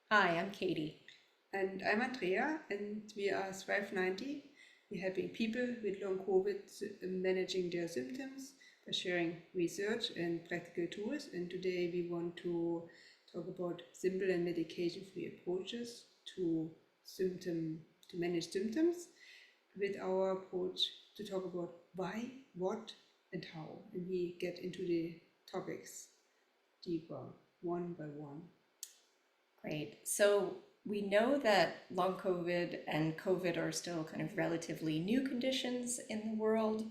Hi, I'm Katie. And I'm Andrea, and we are ThriveNinety. We're helping people with long COVID managing their symptoms by sharing research and practical tools. And today we want to talk about simple and medication-free approaches to symptom to manage symptoms with our approach to talk about why, what, and how. And we get into the topics deeper one by one. Great. So we know that long COVID and COVID are still kind of relatively new conditions in the world,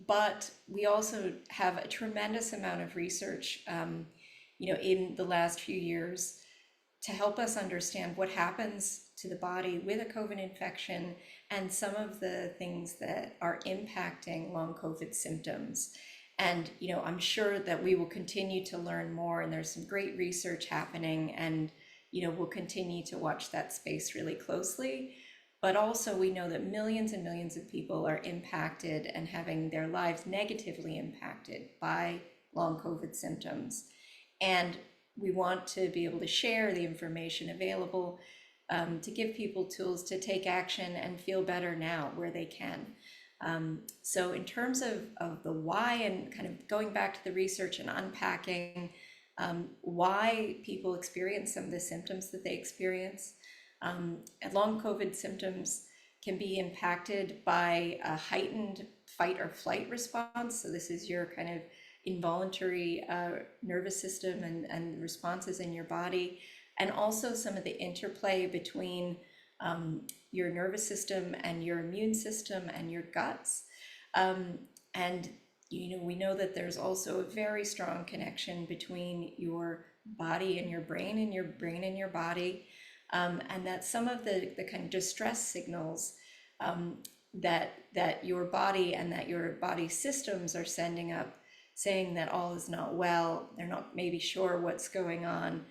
but we also have a tremendous amount of research, in the last few years to help us understand what happens to the body with a COVID infection and some of the things that are impacting long COVID symptoms. And, I'm sure that we will continue to learn more, and there's some great research happening, and, we'll continue to watch that space really closely. But also, we know that millions and millions of people are impacted and having their lives negatively impacted by long COVID symptoms. And we want to be able to share the information available to give people tools to take action and feel better now where they can. So in terms of the why and kind of going back to the research and unpacking why people experience some of the symptoms that they experience, and long COVID symptoms can be impacted by a heightened fight or flight response. So this is your kind of involuntary nervous system and responses in your body, and also some of the interplay between your nervous system and your immune system and your guts. And we know that there's also a very strong connection between your body and your brain, and your brain and your body, and that some of the kind of distress signals that your body and that your body systems are sending up, saying that all is not well, they're not maybe sure what's going on,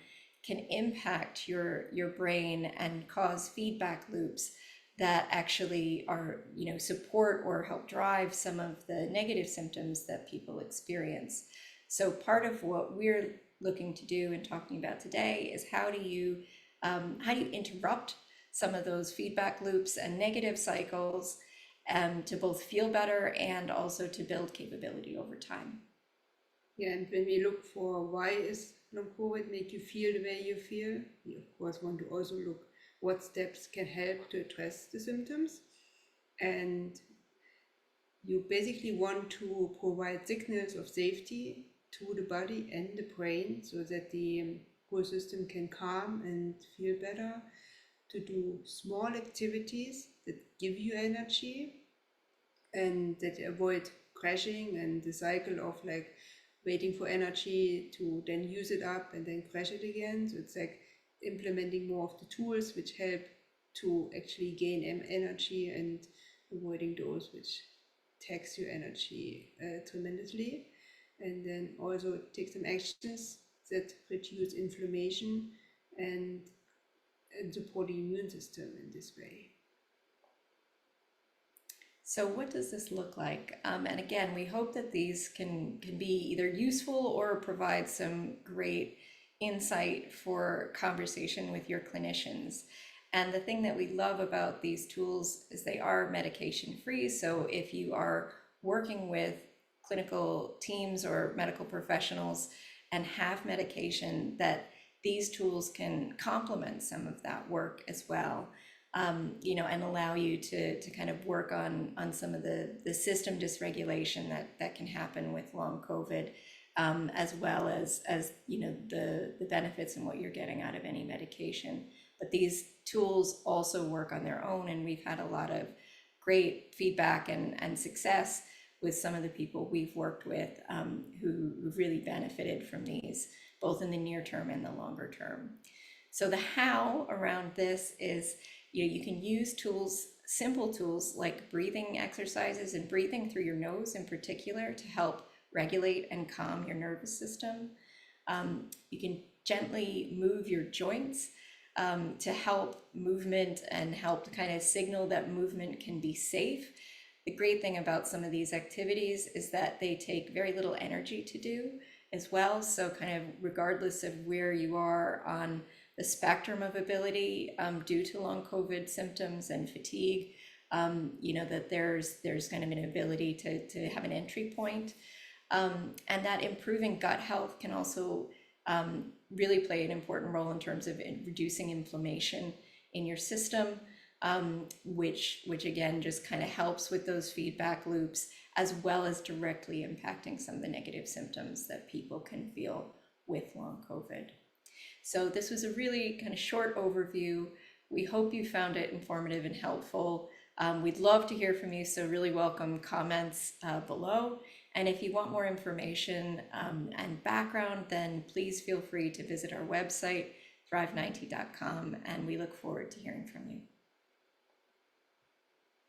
can impact your brain and cause feedback loops that actually are, support or help drive some of the negative symptoms that people experience. So part of what we're looking to do and talking about today is how do you interrupt some of those feedback loops and negative cycles, to both feel better and also to build capability over time. Yeah, and when we look for why is long COVID make you feel the way you feel, we of course want to also look what steps can help to address the symptoms. And you basically want to provide signals of safety to the body and the brain so that the whole system can calm and feel better, to do small activities that give you energy and that avoid crashing and the cycle of like waiting for energy to then use it up and then crash it again. So it's like implementing more of the tools which help to actually gain energy and avoiding those which tax your energy tremendously. And then also take some actions that reduce inflammation and, and support the immune system in this way. So what does this look like? And again, we hope that these can be either useful or provide some great insight for conversation with your clinicians. And the thing that we love about these tools is they are medication free. So if you are working with clinical teams or medical professionals and have medication, that these tools can complement some of that work as well, and allow you to kind of work on some of the system dysregulation that can happen with long COVID, as well as the benefits and what you're getting out of any medication. But these tools also work on their own, and we've had a lot of great feedback and success with some of the people we've worked with, who've really benefited from these, both in the near term and the longer term. So the how around this is, you can use tools, simple tools like breathing exercises and breathing through your nose in particular to help regulate and calm your nervous system. You can gently move your joints to help movement and help to kind of signal that movement can be safe. The great thing about some of these activities is that they take very little energy to do as well. So kind of regardless of where you are on the spectrum of ability due to long COVID symptoms and fatigue, that there's kind of an ability to have an entry point. And that improving gut health can also really play an important role in terms of reducing inflammation in your system, which again just kind of helps with those feedback loops, as well as directly impacting some of the negative symptoms that people can feel with long COVID. So this was a really kind of short overview. We hope you found it informative and helpful. We'd love to hear from you, so really welcome comments below. And if you want more information and background, then please feel free to visit our website, ThriveNinety.com, and we look forward to hearing from you.